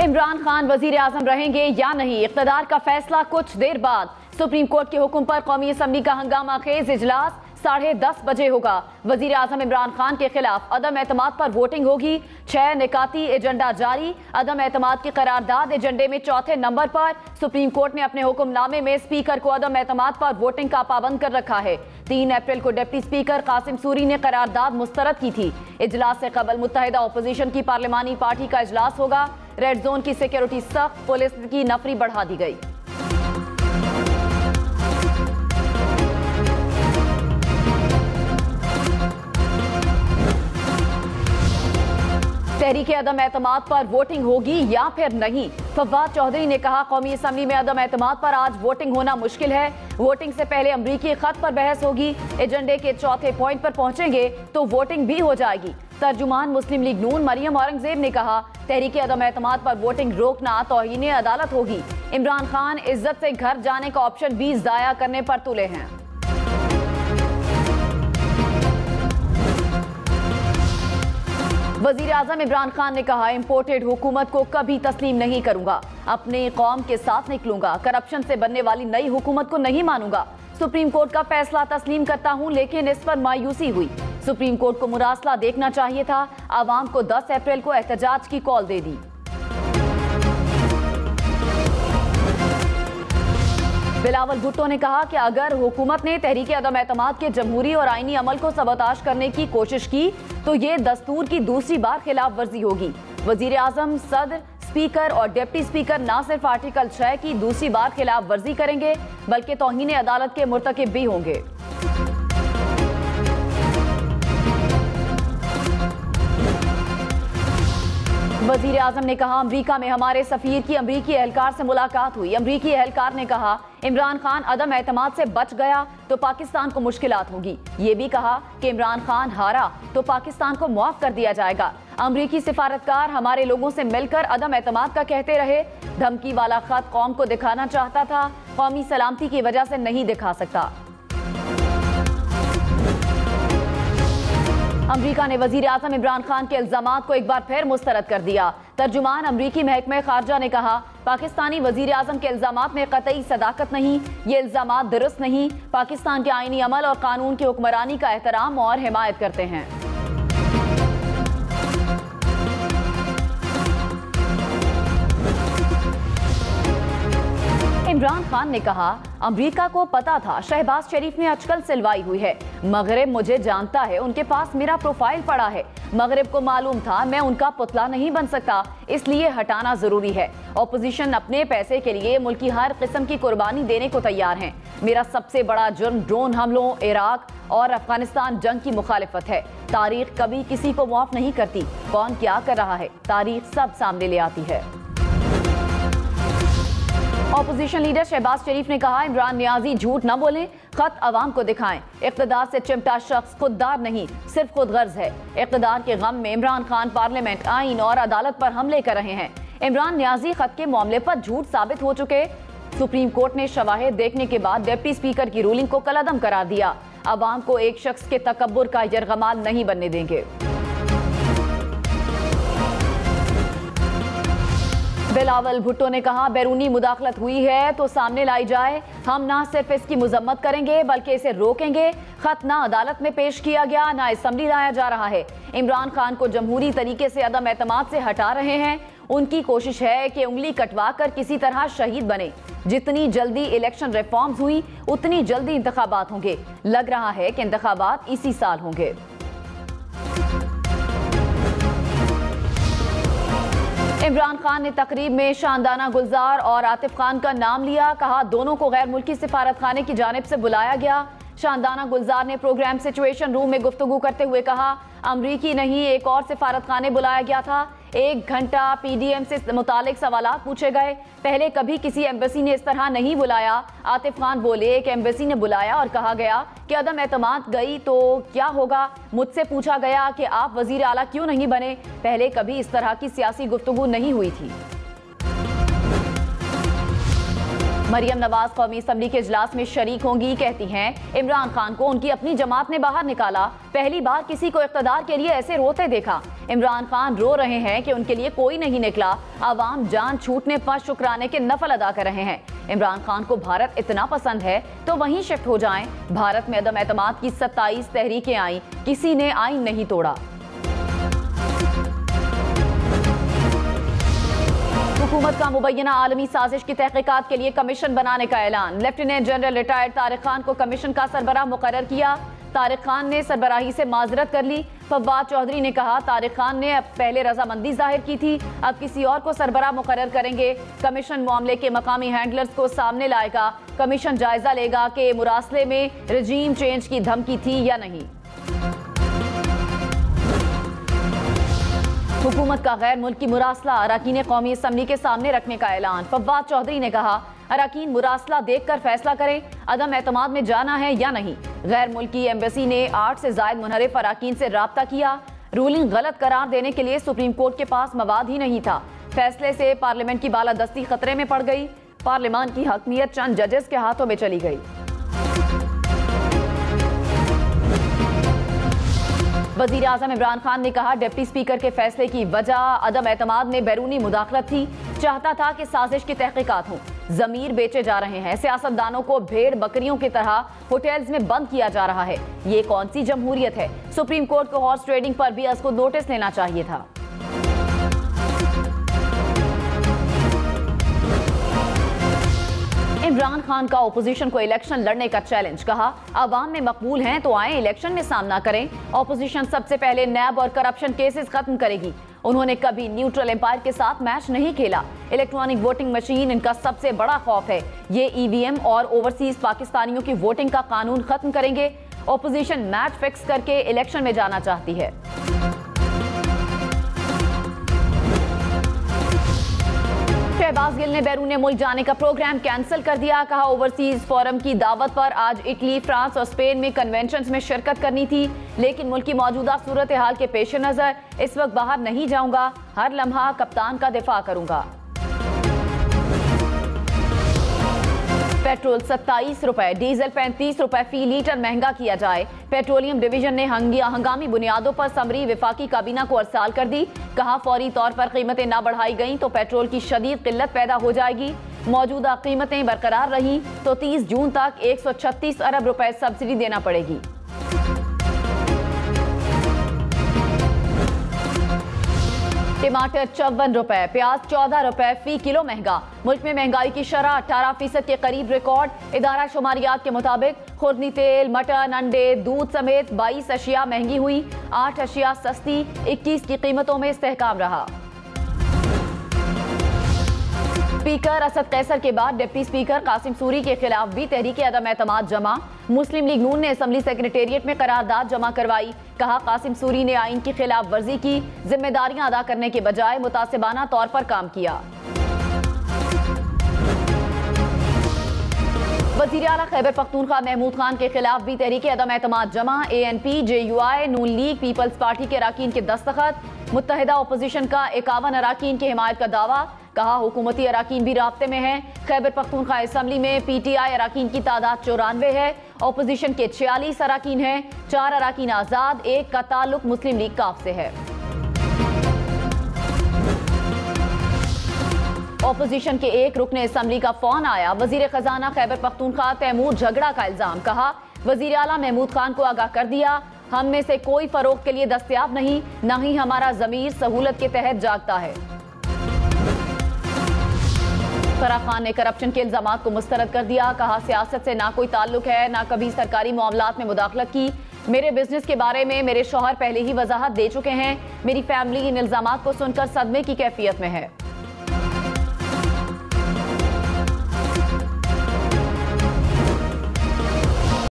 इमरान खान वजीर आजम रहेंगे या नहीं, इख्तिदार का फैसला कुछ देर बाद। सुप्रीम कोर्ट के हुक्म पर कौमी असम्बली का हंगामा खेज इजलास 10:30 बजे होगा। वजीर आजम इमरान खान के खिलाफ अदम एतमाद पर वोटिंग होगी। 6 निकाती एजेंडा जारी। अदम एतमाद की करारदाद एजेंडे में चौथे नंबर पर। सुप्रीम कोर्ट ने अपने हुक्मनामे में स्पीकर को अदम एतमाद पर वोटिंग का पाबंद कर रखा है। 3 अप्रैल को डिप्टी स्पीकर कासिम सूरी ने करारदाद मुस्तरद की थी। इजलास से कबल मुत्तहिदा अपोजिशन की पार्लिमानी पार्टी का इजलास होगा। रेड जोन की सिक्योरिटी सख्त, पुलिस की नफरी बढ़ा दी गई। तहरीक अदम एतमाद पर वोटिंग होगी या फिर नहीं। फवाद चौधरी ने कहा, कौमी असम्बली में अदम एतमाद पर आज वोटिंग होना मुश्किल है। वोटिंग से पहले अमरीकी खत पर बहस होगी। एजेंडे के चौथे पॉइंट पर पहुंचेंगे तो वोटिंग भी हो जाएगी। तर्जुमान मुस्लिम लीग नून मरियम औरंगजेब ने कहा, तहरीक अदम एतमाद पर वोटिंग रोकना तौहीन अदालत होगी। इमरान खान इज्जत से घर जाने का ऑप्शन भी जाया करने पर तुले हैं। वजीर आजम इमरान खान ने कहा, इंपोर्टेड हुकूमत को कभी तस्लीम नहीं करूंगा। अपनी कौम के साथ निकलूंगा। करप्शन से बनने वाली नई हुकूमत को नहीं मानूंगा। सुप्रीम कोर्ट का फैसला तस्लीम करता हूं, लेकिन इस पर मायूसी हुई। सुप्रीम कोर्ट को मुरासला देखना चाहिए था। आवाम को 10 अप्रैल को एहतजाज की कॉल दे दी। बिलावल भुट्टो ने कहा कि अगर हुकूमत ने तहरीक अदम एतमाद के जमहूरी और आईनी अमल को सबताश करने की कोशिश की तो ये दस्तूर की दूसरी बार खिलाफ वर्जी होगी। वजीर आजम, सदर, स्पीकर और डिप्टी स्पीकर न सिर्फ आर्टिकल 6 की दूसरी बार खिलाफ वर्जी करेंगे बल्कि तौहीन अदालत के मुर्तकिब भी होंगे। वजीर आजम ने कहा, अमरीका में हमारे सफीर की अमरीकी एहलकार से मुलाकात हुई। अमरीकी एहलकार ने कहा, इमरान खान अदम एतमाद से बच गया तो पाकिस्तान को मुश्किलात होगी। ये भी कहा कि इमरान खान हारा तो पाकिस्तान को मुआफ कर दिया जाएगा। अमरीकी सिफारतकार हमारे लोगों से मिलकर अदम एतमाद का कहते रहे। धमकी वाला खत कौम को दिखाना चाहता था, कौमी सलामती की वजह से नहीं दिखा सकता। अमरीका ने वजीर आजम इमरान खान के इल्जामात को एक बार फिर मुस्तरद कर दिया। तर्जुमान अमरीकी महकमे खारजा ने कहा, पाकिस्तानी वजीर आजम के इल्जामात में कतई सदाकत नहीं। ये इल्जामात दुरुस्त नहीं। पाकिस्तान के आईनी अमल और कानून की हुक्मरानी का एहतराम और हिमायत करते हैं। इमरान खान ने कहा, अमरीका को पता था शहबाज शरीफ में अचकल सिलवाई हुई है। मगरिब मुझे जानता है, उनके पास मेरा प्रोफाइल पड़ा है। मगरिब को मालूम था मैं उनका पुतला नहीं बन सकता, इसलिए हटाना जरूरी है। ऑपोजिशन अपने पैसे के लिए मुल्क की हर किस्म की कुर्बानी देने को तैयार है। मेरा सबसे बड़ा जुर्म ड्रोन हमलों, इराक और अफगानिस्तान जंग की मुखालिफत है। तारीख कभी किसी को माफ नहीं करती। कौन क्या कर रहा है, तारीख सब सामने ले आती है। ऑपोजिशन लीडर शहबाज शरीफ ने कहा, इमरान नियाजी झूठ न बोलें, खत अवाम को दिखाएं। इक़्तिदार से चिमटा शख्स खुददार नहीं, सिर्फ खुदगर्ज है। इक़्तिदार के गम में इमरान खान पार्लियामेंट, आईन और अदालत पर हमले कर रहे हैं। इमरान नियाजी खत के मामले पर झूठ साबित हो चुके। सुप्रीम कोर्ट ने शवाहिद देखने के बाद डिप्टी स्पीकर की रूलिंग को कलअदम करार दिया। अवाम को एक शख्स के तकब्बुर का यरगमाल नहीं बनने देंगे। बिलावल भुट्टो ने कहा, बैरूनी मुदाखलत हुई है तो सामने लाई जाए। हम ना सिर्फ इसकी मुजम्मत करेंगे बल्कि इसे रोकेंगे। खत ना अदालत में पेश किया गया, ना असम्बली लाया जा रहा है। इमरान खान को जमहूरी तरीके से अदम एतमाद से हटा रहे हैं। उनकी कोशिश है कि उंगली कटवा कर किसी तरह शहीद बने। जितनी जल्दी इलेक्शन रिफॉर्म्स हुई उतनी जल्दी इंतखाबात होंगे। लग रहा है कि इंतखाबात इसी साल होंगे। इमरान खान ने तकरीब में शानदाना गुलजार और आतिफ खान का नाम लिया। कहा, दोनों को गैर मुल्की सिफारत खाने की जानिब से बुलाया गया। शानदाना गुलजार ने प्रोग्राम सिचुएशन रूम में गुफ्तगू करते हुए कहा, अमरीकी नहीं एक और सिफारत खाने बुलाया गया था। 1 घंटा पीडीएम से मुतालिक सवालात पूछे गए। पहले कभी किसी एम्बेसी ने इस तरह नहीं बुलाया। आतिफ खान बोले, एक एम्बेसी ने बुलाया और कहा गया कि अदम एतमाद गई तो क्या होगा। मुझसे पूछा गया कि आप वजीर आला क्यों नहीं बने। पहले कभी इस तरह की सियासी गुफ्तगू नहीं हुई थी। मरियम नवाज कौमी असम्बली के इजलास में शरीक होंगी। कहती हैं इमरान खान को उनकी अपनी जमात ने बाहर निकाला। पहली बार किसी को इख्तदार के लिए ऐसे रोते देखा। इमरान खान रो रहे हैं कि उनके लिए कोई नहीं निकला। आवाम जान छूटने पर शुक्राने के नफल अदा कर रहे हैं। इमरान खान को भारत इतना पसंद है तो वहीं शिफ्ट हो जाएं। भारत में अदम एतमाद की 27 तहरीकें आई, किसी ने आईन नहीं तोड़ा। हुकूमत का मुबैना आलमी साजिश की तहकीकात के लिए कमीशन बनाने का ऐलान। Lieutenant general retired Tariq Khan को कमीशन का सरबराह मुकर्रर किया। तारिक खान ने सरबराही से माजरत कर ली। फवाद चौधरी ने कहा तारिक खान ने अब पहले रजामंदी जाहिर की थी, अब किसी और को सरबराह मुकर्रर करेंगे। कमीशन मामले के मकामी हैंडलर्स को सामने लाएगा। कमीशन जायजा लेगा कि मुरासले में रजीम चेंज की धमकी थी या नहीं। हुकूमत का गैर मुल्की मुरासला अरकान कौमी असम्बली के सामने रखने का ऐलान। फवाद चौधरी ने कहा अरकान मुरासला देखकर फैसला करें, अदम एतमाद में जाना है या नहीं। गैर मुल्की एम्बेसी ने 8 से ज़ायद मुनहरिफ अरकान से राब्ता किया। रूलिंग गलत करार देने के लिए सुप्रीम कोर्ट के पास मवाद ही नहीं था। फैसले से पार्लियामेंट की बालादस्ती खतरे में पड़ गई। पार्लियामान की हकमियत चंद जजेस के हाथों में चली गई। वज़ीर आज़म इमरान खान ने कहा डिप्टी स्पीकर के फैसले की वजह अदम एतमाद में बैरूनी मुदाखलत थी। चाहता था कि साजिश की तहकीकात हो। ज़मीर बेचे जा रहे हैं। सियासतदानों को भेड़ बकरियों की तरह होटल्स में बंद किया जा रहा है। ये कौन सी जमहूरियत है? सुप्रीम कोर्ट को हॉर्स ट्रेडिंग पर भी उसको नोटिस लेना चाहिए था। इमरान खान का ओपोजिशन को इलेक्शन लड़ने का चैलेंज। कहा अवाम में मकबूल हैं तो आए इलेक्शन में सामना करें। ओपोजिशन सबसे पहले नैब और करप्शन केसेस खत्म करेगी। उन्होंने कभी न्यूट्रल एम्पायर के साथ मैच नहीं खेला। इलेक्ट्रॉनिक वोटिंग मशीन इनका सबसे बड़ा खौफ है। ये ईवीएम और ओवरसीज पाकिस्तानियों की वोटिंग का कानून खत्म करेंगे। ओपोजिशन मैच फिक्स करके इलेक्शन में जाना चाहती है। शहबाज गिल ने बैरून मुल्क जाने का प्रोग्राम कैंसिल कर दिया। कहा ओवरसीज फोरम की दावत पर आज इटली, फ्रांस और स्पेन में कन्वेंशन में शिरकत करनी थी, लेकिन मुल्क की मौजूदा सूरत हाल के पेश नजर इस वक्त बाहर नहीं जाऊंगा। हर लम्हा कप्तान का दिफा करूंगा। पेट्रोल 27 रुपए, डीजल 35 रुपए फी लीटर महंगा किया जाए। पेट्रोलियम डिवीजन ने हंगामी बुनियादों पर समरी विफाकी काबीना को अरसाल कर दी। कहा फौरी तौर पर कीमतें ना बढ़ाई गईं तो पेट्रोल की शदीद किल्लत पैदा हो जाएगी। मौजूदा कीमतें बरकरार रही तो 30 जून तक 136 अरब रुपए सब्सिडी देना पड़ेगी। टमाटर 54 रुपए, प्याज 14 रुपए फी किलो महंगा। मुल्क में महंगाई की शरह 18% के करीब रिकॉर्ड। इदारा शुमारियात के मुताबिक खुर्दनी तेल, मटन, अंडे, दूध समेत 22 अशिया महंगी हुई। 8 अशिया सस्ती। 21 की कीमतों में इस्तेहकाम रहा। स्पीकर असद कैसर के बाद डिप्टी स्पीकर कासिम सूरी के खिलाफ भी तहरीक अदम एतमाद जमा। मुस्लिम लीग नून ने असम्बली सेक्रेटेरिएट में करारदाद जमा करवाई। कहा कासिम सूरी ने आइन की खिलाफ वर्जी की, जिम्मेदारियां अदा करने के बजाय मुतासिबाना तौर पर काम किया। वज़ीर आला खैबर पख्तूनख्वा महमूद खान के खिलाफ भी तहरीक अदम एतमाद जमा। ANP, JUI, नून लीग, पीपल्स पार्टी के अराकीन के दस्तखत। मुत्तहिदा अपोजिशन का 51 अराकीन की हिमायत का दावा। कहा हुकूमती अराकीन भी राब्ते में है। खैबर पख्तूनख्वा असम्बली में PTI अराकीन की तादाद 94 है। अपोजिशन के 46 अराकीन हैं। 4 अराकीन आज़ाद, 1 का ताल्लुक मुस्लिम लीग काफ से है। अपोजिशन के एक रुकने असम्बली का फोन आया। वजीर खजाना खैबर पख्तूनख्वा तैमूर झगड़ा का इल्जाम। कहा वजीर आला महमूद खान को आगाह कर दिया, हम में से कोई फरोख के लिए दस्तयाब नहीं, न ही हमारा जमीर सहूलत के तहत जागता है। फराह खान ने करप्शन के इल्जामात को मुस्तरद कर दिया। कहा सियासत से ना कोई ताल्लुक है, ना कभी सरकारी मामलात में मुदाखलत की। मेरे बिजनेस के बारे में मेरे शौहर पहले ही वजाहत दे चुके हैं। मेरी फैमिली इन इल्जामात को सुनकर सदमे की कैफियत में है।